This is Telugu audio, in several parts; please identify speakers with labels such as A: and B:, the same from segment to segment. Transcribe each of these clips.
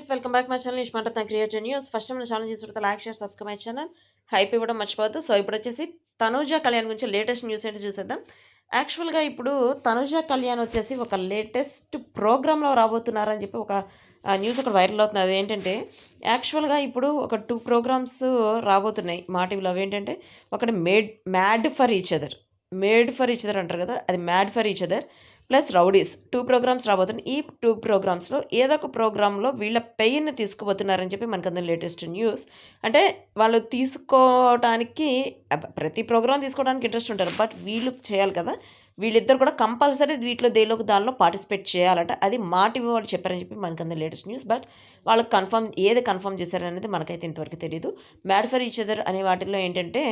A: Friends, welcome back my channel. ఇష్మాట తన క్రియేటివ్ న్యూస్. ఫస్ట్ టైం మన ఛానల్ చూస్తుంటే like, share, subscribe my channel. Hype ఇవ్వడం మర్చిపోవద్దు. సో ఇప్పుడు వచ్చేసి తనూజ కళ్యాణ్ గురించి లేటెస్ట్ న్యూస్ ఏంటో చూసేద్దాం. యాక్చువల్గా ఇప్పుడు తనూజ కళ్యాణ్ వచ్చేసి ఒక లేటెస్ట్ ప్రోగ్రాంలో రాబోతున్నారని చెప్పి ఒక న్యూస్ ఒకటి వైరల్ అవుతుంది. అది ఏంటంటే యాక్చువల్గా ఇప్పుడు ఒక 2 ప్రోగ్రామ్స్ రాబోతున్నాయి మా టీవీలో. అవి ఏంటంటే ఒకటి mad for each other. Made for each other అంటారు కదా, అది mad for each other plus rowdies 2 programmes రాబోతున్నాయి. ఈ 2 ప్రోగ్రామ్స్లో ఏదో ఒక ప్రోగ్రాంలో వీళ్ళ పెయిన్ని తీసుకుపోతున్నారని చెప్పి మనకు అందులో లేటెస్ట్ న్యూస్. అంటే వాళ్ళు తీసుకోవటానికి ప్రతి ప్రోగ్రాం తీసుకోవడానికి ఇంట్రెస్ట్ ఉంటారు, బట్ వీళ్ళు చేయాలి కదా. వీళ్ళిద్దరు కూడా కంపల్సరీ వీటిలో దానిలో పార్టిసిపేట్ చేయాలట. అది మా టీవీ వాళ్ళు చెప్పారని చెప్పి మనకు అందులో లేటెస్ట్ న్యూస్. బట్ వాళ్ళకి కన్ఫర్మ్ చేశారనేది మనకైతే ఇంతవరకు తెలియదు. మ్యాడ్ ఫర్ ఈచ్ అదర్ అనే వాటిల్లో ఏంటంటే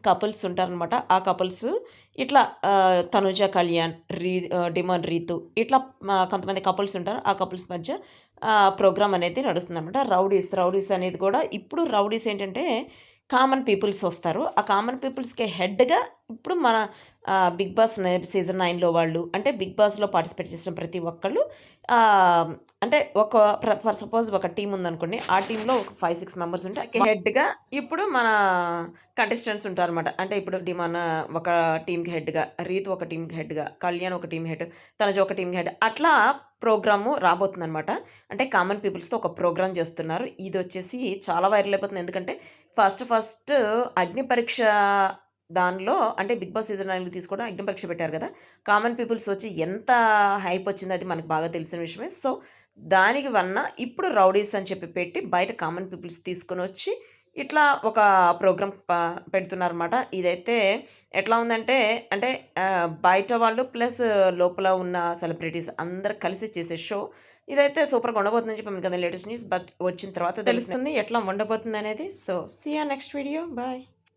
A: కపుల్స్ ఉంటారనమాట. ఆ కపుల్స్ ఇట్లా తనుజ కళ్యాణ్, డిమాండ్ రీతు ఇట్లా కొంతమంది కపుల్స్ ఉంటారు. ఆ కపుల్స్ మధ్య ప్రోగ్రామ్ అనేది నడుస్తుందనమాట. రౌడీస్ అనేది కూడా ఇప్పుడు రౌడీస్ ఏంటంటే కామన్ పీపుల్స్ వస్తారు. ఆ కామన్ పీపుల్స్కి హెడ్గా ఇప్పుడు మన బిగ్ బాస్ సీజన్ 9లో వాళ్ళు, అంటే బిగ్ బాస్లో పార్టిసిపేట్ చేసిన ప్రతి ఒక్కళ్ళు, అంటే ఫర్ సపోజ్ ఒక టీం ఉందనుకోండి. ఆ టీంలో ఒక 5-6 మెంబర్స్ ఉంటే హెడ్గా ఇప్పుడు మన కంటెస్టెంట్స్ ఉంటారనమాట. అంటే ఇప్పుడు డిమాన్ ఒక టీంకి హెడ్గా, రీతు ఒక టీంకి హెడ్గా, కళ్యాణ్ ఒక టీం హెడ్, తనజ ఒక టీంకి హెడ్, అట్లా ప్రోగ్రాము రాబోతుందనమాట. అంటే కామన్ పీపుల్స్తో ఒక ప్రోగ్రామ్ చేస్తున్నారు. ఇది వచ్చేసి చాలా వైరల్ అయిపోతుంది. ఎందుకంటే ఫస్ట్ అగ్ని పరీక్ష దానిలో, అంటే బిగ్ బాస్ సీజన్ 9 తీసుకోవడం అగ్ని పరీక్ష పెట్టారు కదా. కామన్ పీపుల్స్ వచ్చి ఎంత హైప్ వచ్చిందో అది మనకు బాగా తెలిసిన విషయమే. సో దానికి ఇప్పుడు రౌడీస్ అని చెప్పి పెట్టి బయట కామన్ పీపుల్స్ తీసుకొని వచ్చి ఇట్లా ఒక ప్రోగ్రామ్ పెడుతున్నారన్నమాట. ఇదైతే ఎట్లా ఉందంటే, అంటే బయట వాళ్ళు ప్లస్ లోపల ఉన్న సెలబ్రిటీస్ అందరూ కలిసి చేసే షో. ఇదైతే సూపర్గా ఉండబోతుందని చెప్పి మనకి లేటెస్ట్ న్యూస్. బట్ వచ్చిన తర్వాత తెలుస్తుంది ఎట్లా ఉండబోతుంది అనేది. So see you next video. Bye.